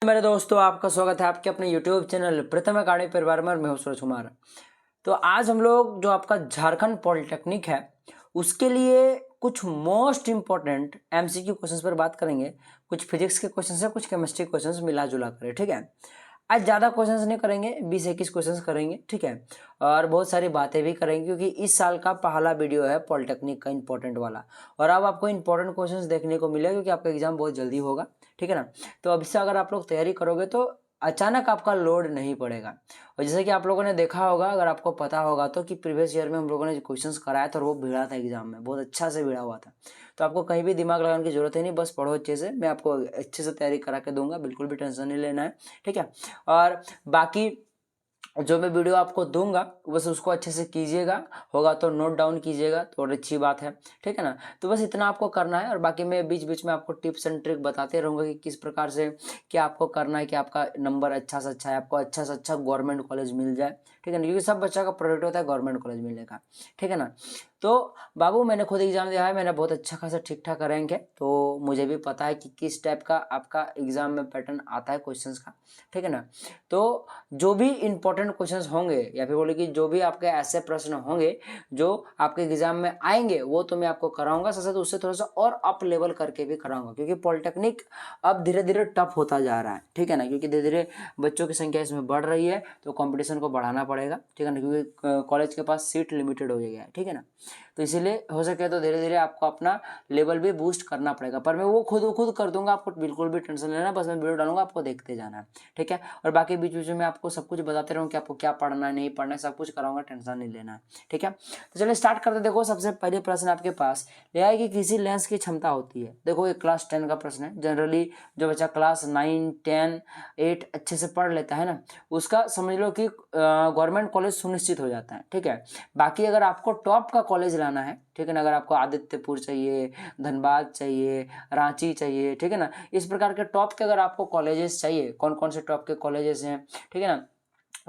मेरे दोस्तों, आपका स्वागत है आपके अपने YouTube चैनल प्रथम अकादमी परिवार में। मैं हूं सूरज कुमार। तो आज हम लोग जो आपका झारखंड पॉलिटेक्निक है उसके लिए कुछ मोस्ट इंपॉर्टेंट MCQ क्वेश्चंस पर बात करेंगे। कुछ फिजिक्स के क्वेश्चंस है, कुछ केमिस्ट्री क्वेश्चंस मिला जुला कर, ठीक है। आज ज़्यादा क्वेश्चंस नहीं करेंगे, 20-21 क्वेश्चंस करेंगे, ठीक है। और बहुत सारी बातें भी करेंगे क्योंकि इस साल का पहला वीडियो है पॉलिटेक्निक का इंपॉर्टेंट वाला। और अब आपको इंपॉर्टेंट क्वेश्चंस देखने को मिलेगा क्योंकि आपका एग्जाम बहुत जल्दी होगा, ठीक है ना। तो अभी से अगर आप लोग तैयारी करोगे तो अचानक आपका लोड नहीं पड़ेगा। और जैसे कि आप लोगों ने देखा होगा, अगर आपको पता होगा तो, कि प्रीवियस ईयर में हम लोगों ने क्वेश्चंस कराया था और वो भिड़ा था एग्जाम में, बहुत अच्छा से भिड़ा हुआ था। तो आपको कहीं भी दिमाग लगाने की जरूरत ही नहीं, बस पढ़ो अच्छे से। मैं आपको अच्छे से तैयारी करा के दूंगा, बिल्कुल भी टेंशन नहीं लेना है, ठीक है। और बाकी जो मैं वीडियो आपको दूंगा बस उसको अच्छे से कीजिएगा, होगा तो नोट डाउन कीजिएगा तो और अच्छी बात है, ठीक है ना। तो बस इतना आपको करना है। और बाकी मैं बीच बीच में आपको टिप्स एंड ट्रिक बताते रहूँगा कि किस प्रकार से क्या आपको करना है कि आपका नंबर अच्छा से अच्छा है, आपको अच्छा से अच्छा गवर्नमेंट कॉलेज मिल जाए, ठीक है ना। क्योंकि सब बच्चा का प्रोजेक्ट होता है गवर्नमेंट कॉलेज मिलने का, ठीक है ना। तो बाबू, मैंने खुद एग्जाम दिया है, मैंने बहुत अच्छा खासा ठीक ठाक रैंक है, तो मुझे भी पता है कि किस टाइप का आपका एग्जाम में पैटर्न आता है क्वेश्चंस का, ठीक है ना। तो जो भी इंपॉर्टेंट क्वेश्चंस होंगे या फिर बोले कि जो भी आपके ऐसे प्रश्न होंगे जो आपके एग्जाम में आएंगे वो तो मैं आपको कराऊंगा, साथ साथ उससे थोड़ा सा और अप लेवल करके भी कराऊंगा। क्योंकि पॉलिटेक्निक अब धीरे धीरे टफ होता जा रहा है, ठीक है ना। क्योंकि धीरे धीरे बच्चों की संख्या इसमें बढ़ रही है तो कंपटीशन को बढ़ाना पड़ेगा, ठीक है ना। क्योंकि कॉलेज के पास सीट लिमिटेड हो गया है, ठीक है ना। तो इसीलिए हो सके तो धीरे धीरे आपको अपना लेवल भी बूस्ट करना पड़ेगा। पर मैं वो खुद कर दूंगा, आपको बिल्कुल भी टेंशन लेना, बस मैं वीडियो डालूंगा, आपको देखते जाना है, ठीक है। और बाकी बीच बीच में आपको सब कुछ बताते रहूँ कि आपको क्या पढ़ना है नहीं पढ़ना है, सब कुछ कराऊंगा, टेंशन नहीं लेना है, ठीक है। तो चलिए स्टार्ट करते। देखो, सबसे पहले प्रश्न आपके पास यह है कि किसी लेंस की क्षमता होती है। देखो, ये क्लास 10 का प्रश्न है। जनरली जो बच्चा क्लास 9, 10, 8 अच्छे से पढ़ लेता है ना, उसका समझ लो कि गवर्नमेंट कॉलेज सुनिश्चित हो जाता है, ठीक है। बाकी अगर आपको टॉप का कॉलेज लाना है, ठीक है ना, अगर आपको आदित्यपुर चाहिए, धनबाद चाहिए, रांची चाहिए, ठीक है ना, इस प्रकार के टॉप के अगर आपको कॉलेजेस चाहिए, कौन कौन से टॉप के कॉलेजेस हैं, ठीक है ना,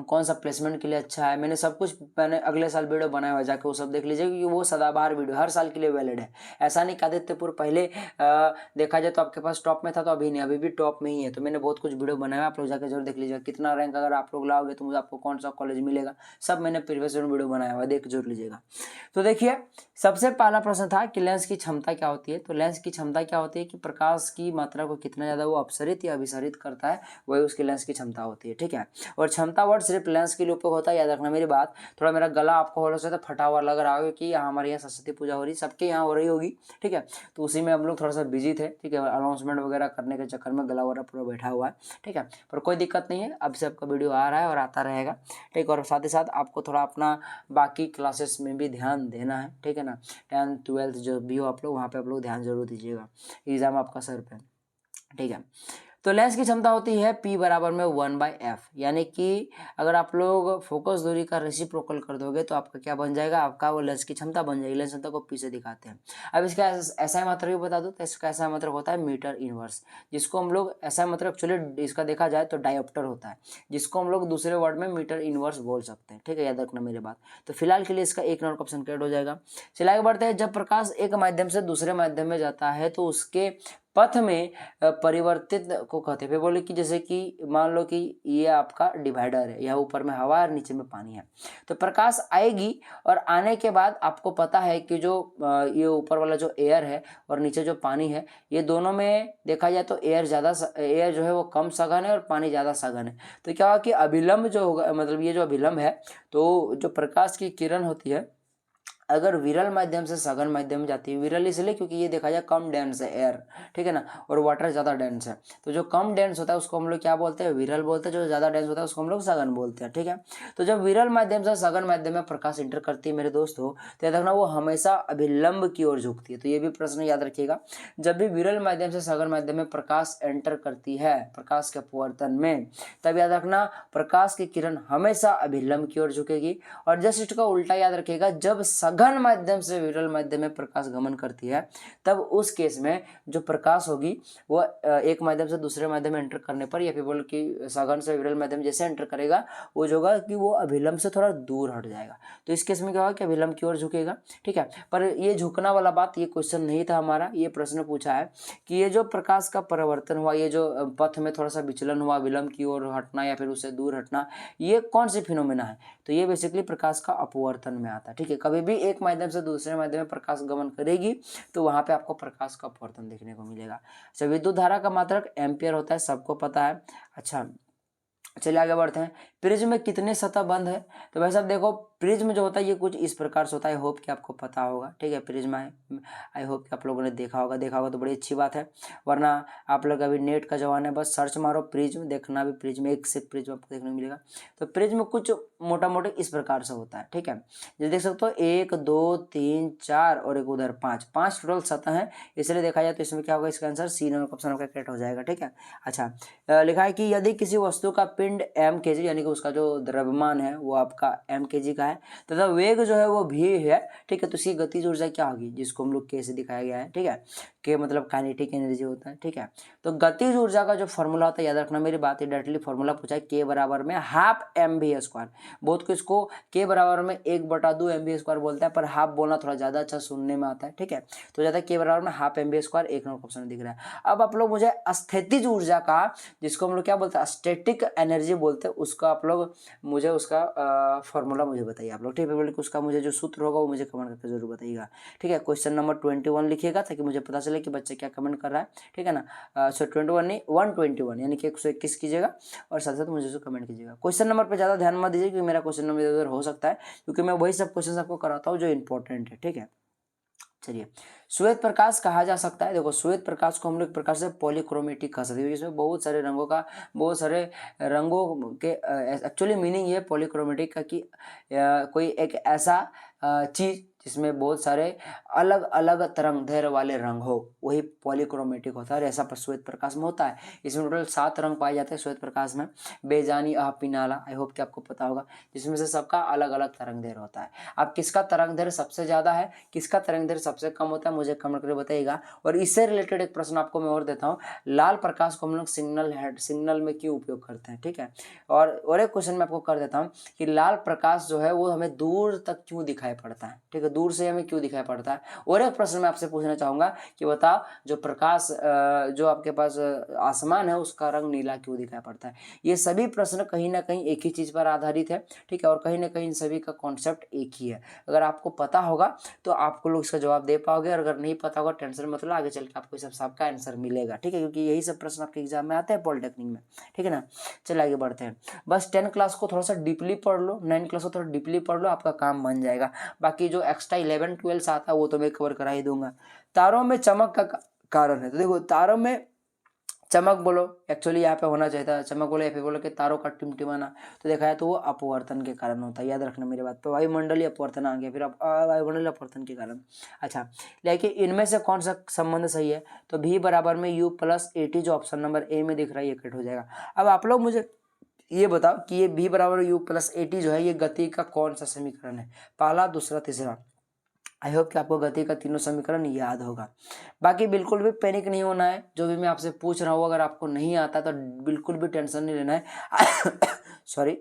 कौन सा प्लेसमेंट के लिए अच्छा है, मैंने सब कुछ मैंने अगले साल वीडियो बनाया हुआ, जाकर वो सब देख लीजिए क्योंकि वो सदाबहार वीडियो हर साल के लिए वैलिड है। ऐसा नहीं कि आदित्यपुर पहले देखा जाए तो आपके पास टॉप में था तो अभी नहीं, अभी भी टॉप में ही है। तो मैंने बहुत कुछ वीडियो बनाया है, आप लोग जाकर जरूर देख लीजिएगा। कितना रैंक अगर आप लोग लाओगे तो मुझे आपको कौन सा कॉलेज मिलेगा, सब मैंने प्रीवियस वीडियो बनाया हुआ है, देख जरूर लीजिएगा। तो देखिए, सबसे पहला प्रश्न था कि लेंस की क्षमता क्या होती है। तो लेंस की क्षमता क्या होती है कि प्रकाश की मात्रा को कितना ज्यादा वो अपसरित या अभिसरित करता है, वही उसकी लेंस की क्षमता होती है, ठीक है। और क्षमता वर्ड सिर्फ लेंस के लिए उपयोग होता है, याद रखना मेरी बात। थोड़ा मेरा गला आपको हो रहा है फटा हुआ लग रहा होगा कि यहाँ हमारे यहाँ सरस्वती पूजा हो रही, सबके यहाँ हो रही होगी, ठीक है। तो उसी में हम लोग थोड़ा सा बिजी थे, ठीक है, अनाउंसमेंट वगैरह करने के चक्कर में गला वगैरह पूरा बैठा हुआ है, ठीक है। पर कोई दिक्कत नहीं है, अब से आपका वीडियो आ रहा है और आता रहेगा, ठीक। और साथ ही साथ आपको थोड़ा अपना बाकी क्लासेस में भी ध्यान देना है, ठीक है ना। 10th 12th जो भी हो आप लोग, वहाँ पे आप लोग ध्यान जरूर दीजिएगा, एग्जाम आपका सर पे, ठीक है। तो लेंस की क्षमता होती है P बराबर में 1/f, यानी कि अगर आप लोग फोकस दूरी का रेसिप्रोकल कर दोगे तो आपका क्या बन जाएगा, आपका वो लेंस की क्षमता बन जाएगी। लेंस क्षमता को P से दिखाते हैं। अब इसका ऐसा मात्रक भी बता दो, तो इसका ऐसा मात्रक होता है मीटर इनवर्स, जिसको हम लोग ऐसा मात्रक एक्चुअली इसका देखा जाए तो डायोप्टर होता है, जिसको हम लोग दूसरे वर्ड में मीटर इनवर्स बोल सकते हैं, ठीक है, याद रखना मेरी बात। तो फिलहाल के लिए इसका 1 नंबर का ऑप्शन करेक्ट हो जाएगा। चलिए आगे बढ़ते हैं। जब प्रकाश एक माध्यम से दूसरे माध्यम में जाता है तो उसके पथ में परिवर्तित को कहते हैं। फिर बोले कि जैसे कि मान लो कि ये आपका डिवाइडर है, यहाँ ऊपर में हवा और नीचे में पानी है। तो प्रकाश आएगी और आने के बाद आपको पता है कि जो ये ऊपर वाला जो एयर है और नीचे जो पानी है, ये दोनों में देखा जाए तो एयर जो है वो कम सघन है और पानी ज़्यादा सघन है। तो क्या होगा कि अभिलंब जो होगा, मतलब ये जो अभिलंब है, तो जो प्रकाश की किरण होती है अगर विरल माध्यम से सघन माध्यम में जाती है, विरल इसलिए क्योंकि ये देखा जाए कम डेंस है एयर, ठीक है ना, और वाटर ज्यादा डेंस है। तो जो कम डेंस होता है उसको हम लोग क्या बोलते हैं, विरल बोलते हैं। जो ज्यादा डेंस होता है उसको हम लोग सघन बोलते हैं, ठीक है। तो जब विरल माध्यम से सघन माध्यम में प्रकाश इंटर करती है मेरे दोस्तों, तो याद रखना वो हमेशा अभिलंब की ओर झुकती है। तो ये भी प्रश्न याद रखिएगा, जब भी विरल माध्यम से सघन माध्यम में प्रकाश एंटर करती है प्रकाश के अपवर्तन में, तब याद रखना प्रकाश की किरण हमेशा अभिलंब की ओर झुकेगी। और जस्ट इसका उल्टा याद रखिएगा, जब सघन माध्यम से विरल माध्यम में प्रकाश गमन करती है, तब उस केस में जो प्रकाश होगी वो एक माध्यम से दूसरे माध्यम में एंटर करने पर, या फिर बोल कि सघन से विरल माध्यम जैसे एंटर करेगा वो जो होगा कि वो अभिलंब से थोड़ा दूर हट जाएगा। तो इस केस में क्या होगा कि अभिलंब की ओर झुकेगा। ठीक है, पर ये झुकना वाला बात ये क्वेश्चन नहीं था हमारा। ये प्रश्न पूछा है कि ये जो प्रकाश का परिवर्तन हुआ, ये जो पथ में थोड़ा सा विचलन हुआ, विलंब की ओर हटना या फिर उससे दूर हटना, ये कौन सी फिनोमेना है? तो ये बेसिकली प्रकाश का अपवर्तन में आता है। ठीक है, कभी भी एक माध्यम से दूसरे माध्यम में प्रकाश गमन करेगी तो वहां पे आपको प्रकाश का अपवर्तन देखने को मिलेगा। अच्छा, विद्युत धारा का मात्रक एम्पियर होता है, सबको पता है। अच्छा, चलिए आगे बढ़ते हैं। प्रिज्म में कितने सतह बंद है? तो भाई साहब देखो, प्रिज्म जो होता है ये कुछ इस प्रकार से होता है। आई होप कि आपको पता होगा। ठीक है, प्रिज्म है, आई होप कि आप लोगों ने देखा होगा तो बड़ी अच्छी बात है। वरना आप लोग अभी नेट का जमाना है, बस सर्च मारो प्रिज्म, देखना भी प्रिज्म, एक से प्रिज्म आपको देखने को मिलेगा। तो प्रिज्म कुछ मोटा मोटी इस प्रकार से होता है। ठीक है, जो देख सकते हो 1 2 3 4 और एक उधर 5 टोटल सतह है। इसलिए देखा जाए तो इसमें क्या होगा, इसका आंसर सी नंबर ऑप्शन आपका करेक्ट हो जाएगा। ठीक है, अच्छा, लिखा है कि यदि किसी वस्तु का पिंड m kg, यानी कि उसका जो द्रव्यमान है वो आपका m kg का है, तथा वेग जो है वो v है। ठीक है, तो उसकी गतिज ऊर्जा क्या होगी, जिसको हम लोग k से दिखाया गया है। ठीक है, k मतलब काइनेटिक एनर्जी होता है। ठीक है, तो गतिज ऊर्जा का जो फॉर्मूला होता है, याद रखना मेरी बात, डायरेक्टली फॉर्मूला पूछा है, k बराबर में हाफ mv²। बहुत को इसको k बराबर में 1/2 mv² बोलता है, पर हाफ बोलना थोड़ा ज्यादा अच्छा सुनने में आता है। ठीक है, तो ज्यादा k बराबर में हाफ mv², एक नंबर ऑप्शन दिख रहा है। अब आप लोग मुझे स्थितिज ऊर्जा का, जिसको हम लोग क्या बोलते हैं, स्टैटिक एनर्जी बोलते हैं, उसका आप लोग मुझे उसका फॉर्मूला मुझे बताइए आप लोग। ठीक है, उसका मुझे जो सूत्र होगा वो मुझे कमेंट करके जरूर बताइएगा। ठीक है, क्वेश्चन नंबर 21 लिखिएगा ताकि मुझे पता चले कि बच्चे क्या कमेंट कर रहा है। ठीक है ना, सो 21 नहीं 121 यानी कि 121 कीजिएगा और साथ साथ मुझे उसको कमेंट कीजिएगा। क्वेश्चन नंबर पर ज़्यादा ध्यान मत दीजिए क्योंकि मेरा क्वेश्चन नंबर इधर हो सकता है, क्योंकि मैं वही सब क्वेश्चन आपको कराता हूँ जो इंपॉर्टेंट है। ठीक है, चलिए, श्वेत प्रकाश कहा जा सकता है। देखो, श्वेत प्रकाश को हम लोग प्रकाश से पॉलीक्रोमेटिक कह सकते हैं, इसमें बहुत सारे रंगों के एक्चुअली मीनिंग ये पॉलीक्रोमेटिक का कि कोई एक ऐसा चीज जिसमें बहुत सारे अलग अलग तरंग दैर्घ्य वाले रंग हो, वही पॉलीक्रोमेटिक होता है। और ऐसा श्वेत प्रकाश में होता है। इसमें टोटल 7 रंग पाए जाते हैं श्वेत प्रकाश में, बेजानी अह पिनाला, आई होप कि आपको पता होगा, जिसमें से सबका अलग अलग तरंग दैर्घ्य होता है। अब किसका तरंग दैर्घ्य सबसे ज्यादा है, किसका तरंग दैर्घ्य सबसे कम होता है, मुझे कमेंट करके बताइएगा। और इससे रिलेटेड एक प्रश्न आपको मैं और देता हूँ, लाल प्रकाश को हम लोग सिग्नल में क्यों उपयोग करते हैं। ठीक है, और एक क्वेश्चन मैं आपको कर देता हूँ कि लाल प्रकाश जो है वो हमें दूर तक क्यों दिखाई पड़ता है। ठीक है, दूर से हमें क्यों दिखाई पड़ता है। और एक प्रश्न मैं आपसे पूछना चाहूंगा कि बताओ, जो प्रकाश जो आपके पास आसमान है उसका रंग नीला क्यों दिखाई पड़ता है। ये सभी प्रश्न कहीं ना कहीं एक ही चीज पर आधारित है। ठीक है, और कहीं ना कहीं इन सभी का कॉन्सेप्ट एक ही है। अगर आपको पता होगा तो आपको लोग इसका जवाब दे पाओगे, और अगर नहीं पता होगा टेंशन मत लो, आगे चल के आपको सबका आंसर मिलेगा। ठीक है, क्योंकि यही सब प्रश्न आपके एग्जाम में आते हैं पॉलिटेक्निक में। ठीक है ना, चलिए आगे बढ़ते हैं। बस 10 क्लास को थोड़ा सा डीपली पढ़ लो, 9 क्लास को थोड़ा डीपली पढ़ लो, आपका काम बन जाएगा। बाकी जो एक्स्ट्रा 11 12 आता है वो तो मैं कवर करा ही दूंगा। तारों में चमक का कारण है, तो देखो तारों में चमक बोलो, एक्चुअली यहाँ पे होना चाहिए था चमक बोलो या फिर बोलो कि तारों का टिमटिमाना, तो देखा है तो वो अपवर्तन के कारण होता है। याद रखना मेरी बात। तो वायुमंडलीय अपवर्तन आ गया, फिर वायुमंडलीय अपवर्तन के कारण। अच्छा, लेकिन इनमें से कौन सा संबंध सही है, तो भी बराबर में u प्लस AT जो ऑप्शन नंबर ए में दिख रहा है ये कट हो जाएगा। अब आप लोग मुझे ये बताओ कि ये भी बराबर u प्लस AT जो है ये गति का कौन सा समीकरण है, पहला, दूसरा, तीसरा। आई होप कि आपको गति का तीनों समीकरण याद होगा। बाकी बिल्कुल भी पैनिक नहीं होना है, जो भी मैं आपसे पूछ रहा हूँ अगर आपको नहीं आता तो बिल्कुल भी टेंशन नहीं लेना है। सॉरी,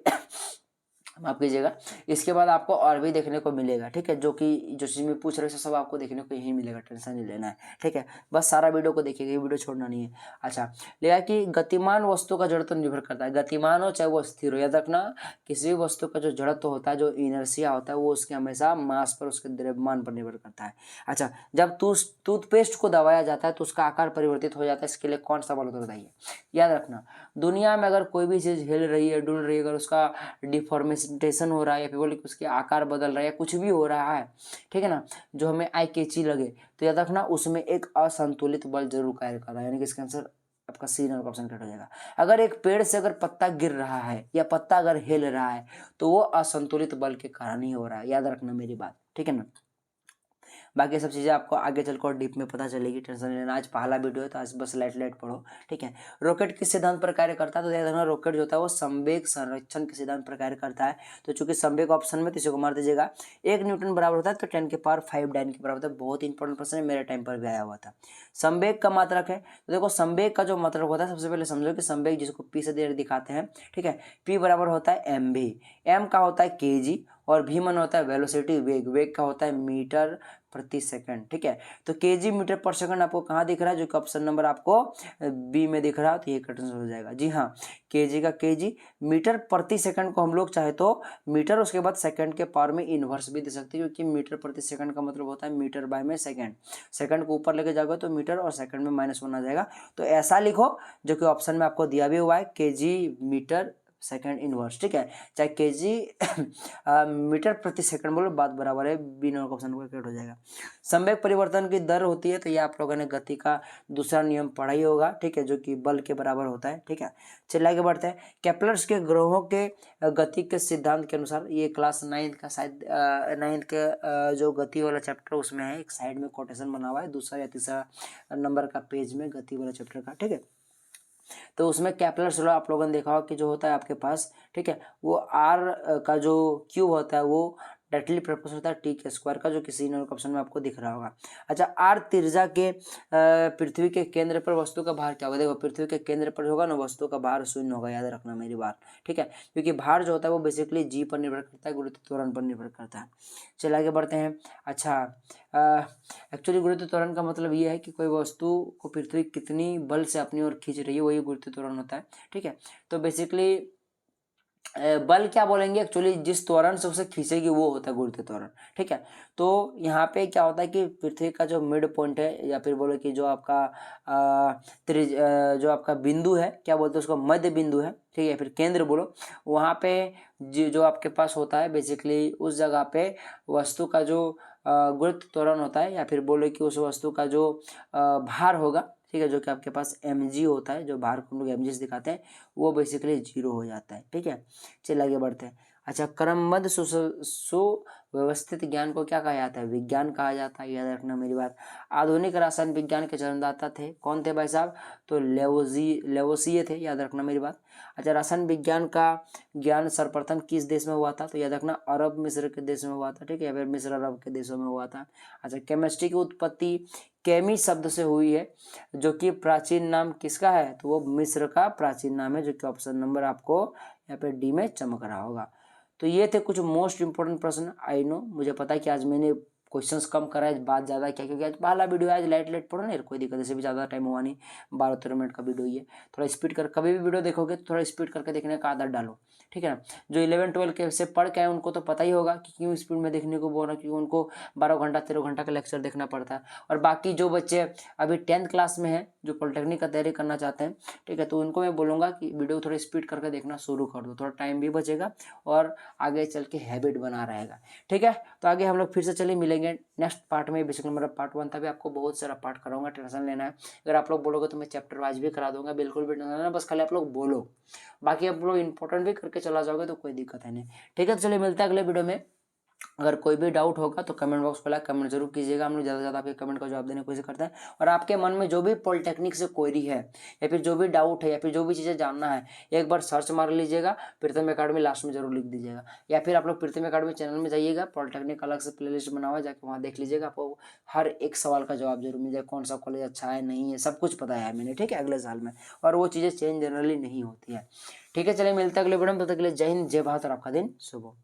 माफ कीजिएगा। इसके बाद आपको और भी देखने को मिलेगा। ठीक है, जो चीज में पूछ रहे सब आपको देखने को यही मिलेगा, टेंशन नहीं लेना है। ठीक है, बस सारा वीडियो को देखिएगा, ये वीडियो छोड़ना नहीं है। अच्छा, लिखा कि गतिमान वस्तु का जड़त्व निर्भर करता है, गतिमान हो चाहे वो स्थिर हो। याद रखना, किसी भी वस्तु का जो जड़त्व होता है, जो इनर्शिया होता है, वो उसके हमेशा मास पर, उसके द्रव्यमान पर निर्भर करता है। अच्छा, जब टूथपेस्ट को दबाया जाता है तो उसका आकार परिवर्तित हो जाता है, इसके लिए कौन सा बल होता है बताइए। याद रखना, दुनिया में अगर कोई भी चीज हिल रही है, डुल रही है, अगर उसका डिफॉर्मेशन हो रहा है या फिर बोले कि उसके आकार बदल रहा है या कुछ भी हो रहा है, ठीक है ना, जो हमें आई कैची लगे, तो याद रखना उसमें एक असंतुलित बल जरूर कार्य कर रहा है, यानी कि इसका आंसर आपका सी नंबर ऑप्शन कट हो जाएगा। अगर एक पेड़ से अगर पत्ता गिर रहा है या पत्ता अगर हिल रहा है तो वो असंतुलित बल के कारण ही हो रहा है। याद रखना मेरी बात, ठीक है ना। बाकी सब चीज़ें आपको आगे चलकर डीप में पता चलेगी, टेंशन नहीं लेना। आज पहला वीडियो है तो आज बस लाइट पढ़ो, ठीक है। रॉकेट किस सिद्धांत पर कार्य करता है? तो याद रखना रॉकेट जो होता है वो संवेग संरक्षण के सिद्धांत पर कार्य करता है। तो चूंकि संवेग ऑप्शन में, तो इसी को मार दीजिएगा। 1 न्यूटन बराबर होता है तो 10⁵ डाइन के बराबर होता है। बहुत इंपॉर्टेंट प्रश्न है, मेरे टाइम पर भी आया हुआ था। संवेग का मात्रक है, तो देखो संवेग का जो मात्रक होता है, सबसे पहले समझो कि संवेग जिसको पी से दिखाते हैं, ठीक है। पी बराबर होता है एम भी, एम का होता है केजी, और भी मन होता है वेलोसिटी, वेग, वेग का होता है मीटर प्रति सेकंड, ठीक है। तो केजी मीटर पर सेकंड आपको कहाँ दिख रहा है? जो कि ऑप्शन नंबर आपको बी में दिख रहा है, तो ये करेक्ट हो जाएगा। जी हाँ, केजी का केजी, मीटर प्रति सेकंड को हम लोग चाहे तो मीटर, उसके बाद सेकंड के पावर में इन्वर्स भी दे सकते हैं, क्योंकि मीटर प्रति सेकंड का मतलब होता है मीटर बाय में सेकंड। सेकंड को ऊपर लेके जाओगे तो मीटर, और सेकंड में -1 आ जाएगा। तो ऐसा लिखो जो कि ऑप्शन में आपको दिया भी हुआ है, केजी मीटर सेकंड इनवर्स, ठीक है। चाहे केजी मीटर प्रति सेकंड बोलो, बात बराबर है, बी नंबर का ऑप्शन करेक्ट हो जाएगा। संवेग परिवर्तन की दर होती है, तो ये आप लोगों ने गति का दूसरा नियम पढ़ा ही होगा, ठीक है, जो कि बल के बराबर होता है, ठीक है। चलिए आगे बढ़ते हैं। केपलर्स के ग्रहों के गति के सिद्धांत के अनुसार, ये क्लास 9 का शायद 9 के जो गति वाला चैप्टर उसमें है, एक साइड में कोटेशन बना हुआ है, दूसरा या तीसरा नंबर का पेज में गति वाला चैप्टर का, ठीक है। तो उसमें केपलर्स लॉ आप लोगों ने देखा होगा कि जो होता है आपके पास, ठीक है, वो आर का जो क्यूब होता है वो डायरेक्टली प्रोपोर्शनल होता है टी के स्क्वायर का, जो किसी नंबर ऑप्शन में आपको दिख रहा होगा। अच्छा, आर त्रिज्या के पृथ्वी के केंद्र पर वस्तु का भार क्या होगा? देखो पृथ्वी के केंद्र पर होगा ना, वस्तु का भार 0 होगा, याद रखना मेरी बात, ठीक है। क्योंकि भार जो होता है वो बेसिकली जी पर निर्भर करता है, गुरुत्व त्वरण पर निर्भर करता है। चलिए आगे बढ़ते हैं। अच्छा, एक्चुअली गुरुत्व त्वरण का मतलब ये है कि कोई वस्तु को पृथ्वी कितनी बल से अपनी ओर खींच रही है, वही गुरुत्व त्वरण होता है, ठीक है। तो बेसिकली बल क्या बोलेंगे, एक्चुअली जिस त्वरण से उसे खींचेगी वो होता है गुरुत्व त्वरण, ठीक है। तो यहाँ पे क्या होता है कि पृथ्वी का जो मिड पॉइंट है, या फिर बोलो कि जो आपका जो आपका बिंदु है, क्या बोलते हैं उसको, मध्य बिंदु है, ठीक है, फिर केंद्र बोलो, वहाँ पे जो आपके पास होता है बेसिकली उस जगह पे वस्तु का जो गुरुत्व त्वरण होता है, या फिर बोलो कि उस वस्तु का जो भार होगा, ठीक है, जो कि आपके पास mg होता है, जो भार को हम लोग mg से दिखाते हैं, वो बेसिकली 0 हो जाता है, ठीक है। चलिए आगे बढ़ते हैं। अच्छा, क्रमबद्ध सुव्यवस्थित ज्ञान को क्या कहा जाता है? विज्ञान कहा जाता है, याद रखना मेरी बात। आधुनिक रसायन विज्ञान के जन्मदाता थे, कौन थे भाई साहब? तो लेवोसिए थे, याद रखना मेरी बात। अच्छा, रसायन विज्ञान का ज्ञान सर्वप्रथम किस देश में हुआ था? तो याद रखना अरब मिस्र के देश में हुआ था, ठीक है, या फिर मिस्र अरब के देशों में हुआ था। अच्छा, केमिस्ट्री की उत्पत्ति केमी शब्द से हुई है, जो कि प्राचीन नाम किसका है? तो वो मिस्र का प्राचीन नाम है, जो कि ऑप्शन नंबर आपको यहाँ पे डी में चमक रहा होगा। तो ये थे कुछ मोस्ट इंपोर्टेंट प्रश्न। आई नो, मुझे पता है कि आज मैंने क्वेश्चंस कम करा है, बात ज़्यादा क्या, क्योंकि आज पहला वीडियो है, आज लाइट पढ़ो ना, कोई दिक्कत, ऐसे भी ज़्यादा टाइम हुआ नहीं, 12-13 मिनट का वीडियो ही है। थोड़ा स्पीड कर, कभी भी वीडियो देखोगे तो थोड़ा स्पीड करके देखने का आदत डालो, ठीक है ना। जो 11-12 के से पढ़ के आए उनको तो पता ही होगा कि क्यों स्पीड में देखने को बोल रहा, क्योंकि उनको 12 घंटा 13 घंटा का लेक्चर देखना पड़ता है। और बाकी जो बच्चे अभी 10th क्लास में हैं, जो पॉलिटेक्निक का तैयारी करना चाहते हैं, ठीक है, तो उनको मैं बोलूँगा कि वीडियो थोड़ा स्पीड करके देखना शुरू कर दो, थोड़ा टाइम भी बचेगा और आगे चल के हैबिट बना रहेगा, ठीक है। तो आगे हम लोग फिर से चलिए मिलेंगे नेक्स्ट पार्ट में। बेसिकली मेरा पार्ट 1 था, भी आपको बहुत सारा पार्ट कराऊंगा, टेंशन लेना है। अगर आप लोग बोलोगे तो मैं चैप्टर वाइज भी करा दूंगा, बिल्कुल भी टेंशन लेना, बस खाली आप लोग बोलो, बाकी आप लोग इंपॉर्टेंट भी करके चला जाओगे तो कोई दिक्कत है नहीं, ठीक है। तो चलिए मिलते हैं अगले वीडियो में। अगर कोई भी डाउट होगा तो कमेंट बॉक्स खोला, कमेंट जरूर कीजिएगा, हम लोग ज़्यादा से ज़्यादा आपके कमेंट का जवाब देने की कोशिश करते हैं। और आपके मन में जो भी पॉलिटेक्निक से क्वेरी है, या फिर जो भी डाउट है, या फिर जो भी चीज़ें जानना है, एक बार सर्च मार लीजिएगा, प्रीतम अकेडमी लास्ट में जरूर लिख दीजिएगा, या फिर आप लोग प्रीतम अकेडमी चैनल में जाइएगा, पॉलिटेक्निक अलग से प्लेलिस्ट बना हुआ है, जाकर वहाँ देख लीजिएगा, आपको हर एक सवाल का जवाब जरूर मिल जाए, कौन सा कॉलेज अच्छा है नहीं है, सब कुछ पता है मैंने, ठीक है, अगले साल में। और वो चीज़ें चेंज जनरली नहीं होती है, ठीक है। चलिए मिलते हैं अगले वीडियो में, तब तक के लिए जय हिंद, जय भारत और आपका दिन शुभ हो।